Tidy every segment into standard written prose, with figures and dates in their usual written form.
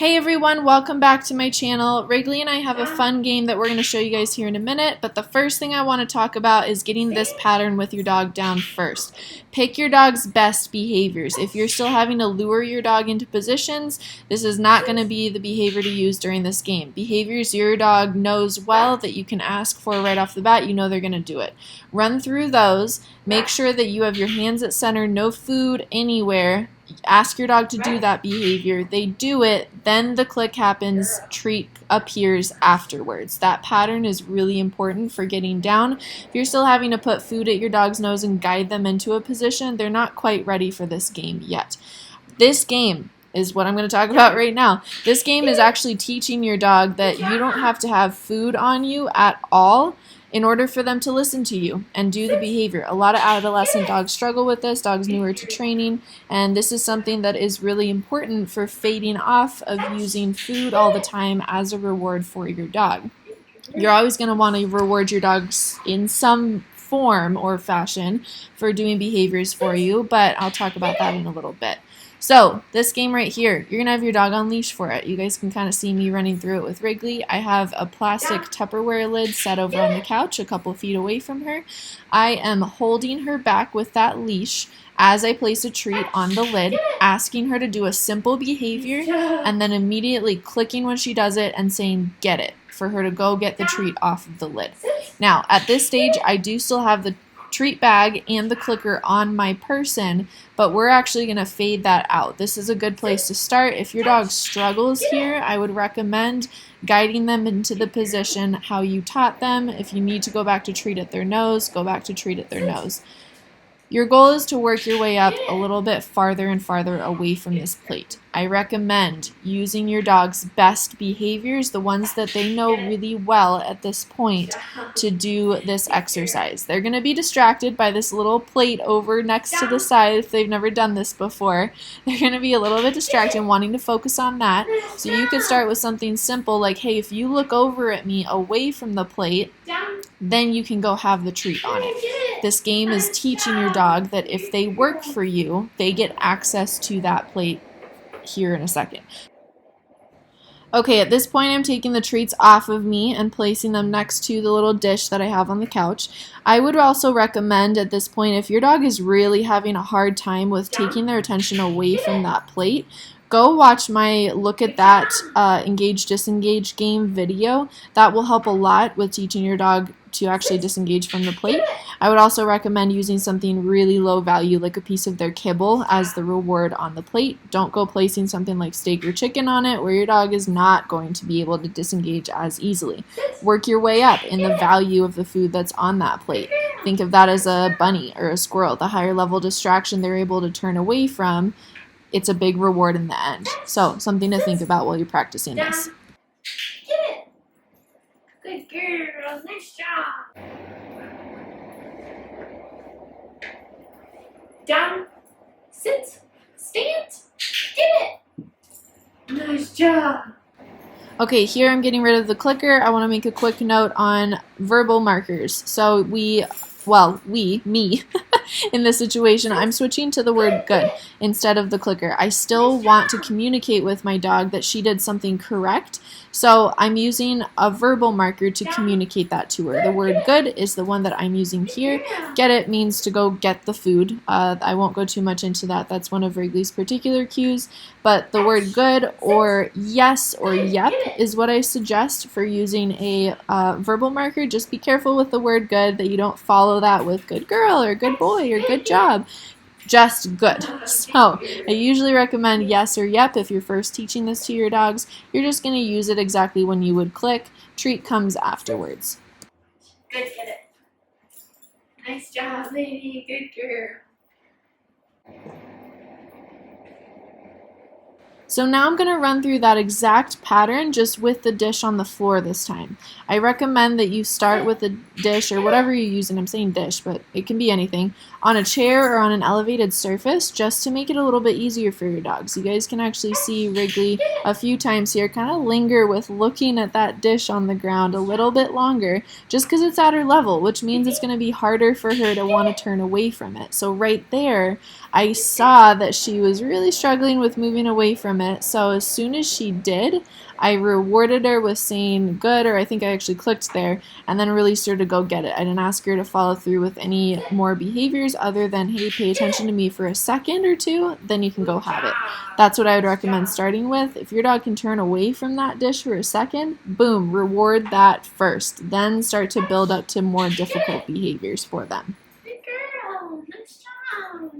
Hey everyone, welcome back to my channel. Wrigley and I have a fun game that we're going to show you guys here in a minute, but the first thing I want to talk about is getting this pattern with your dog down first. Pick your dog's best behaviors. If you're still having to lure your dog into positions, this is not going to be the behavior to use during this game. Behaviors your dog knows well that you can ask for right off the bat, you know they're going to do it. Run through those, make sure that you have your hands at center, no food anywhere. Ask your dog to do that behavior. They do it, then the click happens, treat appears afterwards. That pattern is really important for getting down. If you're still having to put food at your dog's nose and guide them into a position, they're not quite ready for this game yet. This game is what I'm going to talk about right now. This game is actually teaching your dog that you don't have to have food on you at all in order for them to listen to you and do the behavior. A lot of adolescent dogs struggle with this, dogs newer to training, and this is something that is really important for fading off of using food all the time as a reward for your dog. You're always going to want to reward your dogs in some form or fashion for doing behaviors for you, but I'll talk about that in a little bit. So this game right here, you're going to have your dog on leash for it. You guys can kind of see me running through it with Wrigley. I have a plastic Tupperware lid set over on the couch a couple feet away from her. I am holding her back with that leash as I place a treat on the lid, asking her to do a simple behavior and then immediately clicking when she does it and saying get it for her to go get the treat off of the lid. Now at this stage I do still have the treat bag and the clicker on my person, but we're actually going to fade that out. This is a good place to start. If your dog struggles here, I would recommend guiding them into the position how you taught them. If you need to go back to treat at their nose, go back to treat at their nose. Your goal is to work your way up a little bit farther and farther away from this plate. I recommend using your dog's best behaviors, the ones that they know really well at this point, to do this exercise. They're going to be distracted by this little plate over next to the side if they've never done this before. They're going to be a little bit distracted and wanting to focus on that. So you could start with something simple like, hey, if you look over at me away from the plate, then you can go have the treat on it. This game is teaching your dog that if they work for you, they get access to that plate here in a second. Okay, at this point I'm taking the treats off of me and placing them next to the little dish that I have on the couch. I would also recommend at this point, if your dog is really having a hard time with taking their attention away from that plate, go watch my Look at That Engage Disengage game video. That will help a lot with teaching your dog to actually disengage from the plate. I would also recommend using something really low value like a piece of their kibble as the reward on the plate. Don't go placing something like steak or chicken on it where your dog is not going to be able to disengage as easily. Work your way up in the value of the food that's on that plate. Think of that as a bunny or a squirrel. The higher level distraction they're able to turn away from, it's a big reward in the end. So something to think about while you're practicing this. Good girl, nice job. Down, sit, stand, get it. Nice job. Okay, here I'm getting rid of the clicker. I want to make a quick note on verbal markers. So me, in this situation, I'm switching to the word good instead of the clicker. I still want to communicate with my dog that she did something correct, so I'm using a verbal marker to communicate that to her. The word good is the one that I'm using here. Get it means to go get the food. I won't go too much into that. That's one of Wrigley's particular cues, but the word good or yes or yep is what I suggest for using a verbal marker. Just be careful with the word good that you don't follow that with good girl or good boy or good job. Just good. So I usually recommend yes or yep if you're first teaching this to your dogs. You're just going to use it exactly when you would click. Treat comes afterwards. Good, get it. Nice job, lady. Good girl. So now I'm going to run through that exact pattern just with the dish on the floor this time. I recommend that you start with a dish or whatever you use, and I'm saying dish, but it can be anything, on a chair or on an elevated surface just to make it a little bit easier for your dogs. You guys can actually see Wrigley a few times here kind of linger with looking at that dish on the ground a little bit longer just because it's at her level, which means it's going to be harder for her to want to turn away from it. So right there, I saw that she was really struggling with moving away from from it. So as soon as she did, I rewarded her with saying good, or I think I actually clicked there, and then released her to go get it. I didn't ask her to follow through with any more behaviors other than, hey, pay attention to me for a second or two, then you can go have it. That's what I would recommend starting with. If your dog can turn away from that dish for a second, boom, reward that first. Then start to build up to more difficult behaviors for them. Good girl. Nice job.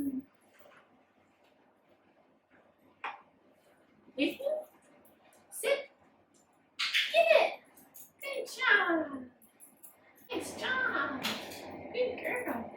With me? Sit. Get it. Good job. Nice job. Good girl.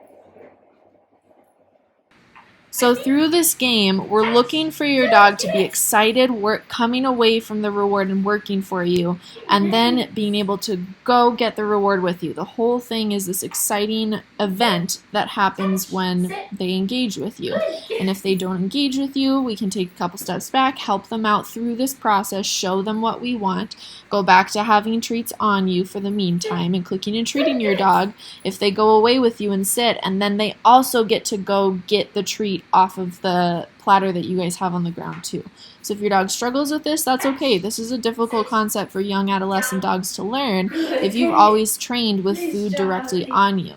So through this game, we're looking for your dog to be excited, coming away from the reward and working for you, and then being able to go get the reward with you. The whole thing is this exciting event that happens when they engage with you. And if they don't engage with you, we can take a couple steps back, help them out through this process, show them what we want, go back to having treats on you for the meantime and clicking and treating your dog if they go away with you and sit, and then they also get to go get the treat off of the platter that you guys have on the ground too. So if your dog struggles with this, that's okay. This is a difficult concept for young adolescent dogs to learn if you've always trained with food directly on you.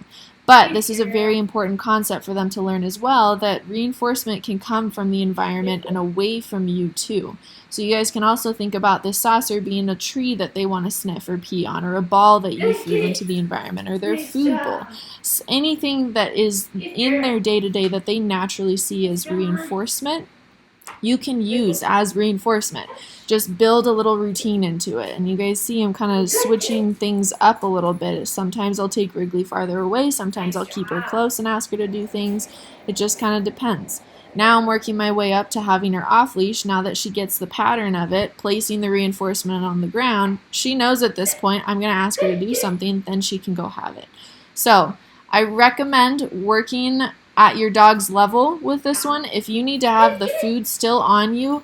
But this is a very important concept for them to learn as well, that reinforcement can come from the environment and away from you too. So you guys can also think about this saucer being a tree that they want to sniff or pee on, or a ball that you threw into the environment, or their food bowl. So anything that is in their day-to-day that they naturally see as reinforcement, you can use as reinforcement. Just build a little routine into it. And you guys see I'm kind of switching things up a little bit. Sometimes I'll take Wrigley farther away. Sometimes I'll keep her close and ask her to do things. It just kind of depends. Now I'm working my way up to having her off leash. Now that she gets the pattern of it, placing the reinforcement on the ground, she knows at this point I'm going to ask her to do something, then she can go have it. So I recommend working at your dog's level with this one. If you need to have the food still on you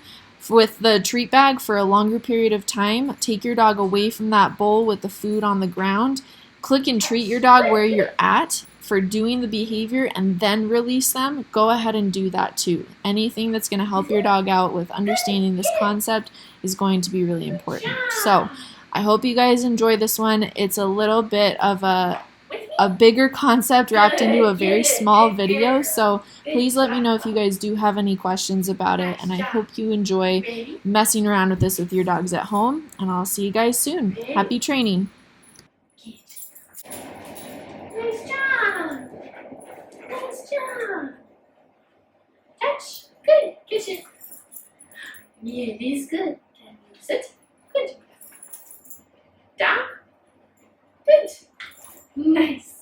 with the treat bag for a longer period of time, take your dog away from that bowl with the food on the ground, click and treat your dog where you're at for doing the behavior, and then release them. Go ahead and do that too. Anything that's going to help your dog out with understanding this concept is going to be really important. So I hope you guys enjoy this one. It's a little bit of a bigger concept wrapped into a very small video, so please let me know if you guys do have any questions about it, and I hope you enjoy messing around with this with your dogs at home, and I'll see you guys soon. Happy training! Nice job. Nice job. Touch. Good. Kitchen. Yeah, it is good. Can you sit? Good. Down. Good. Nice.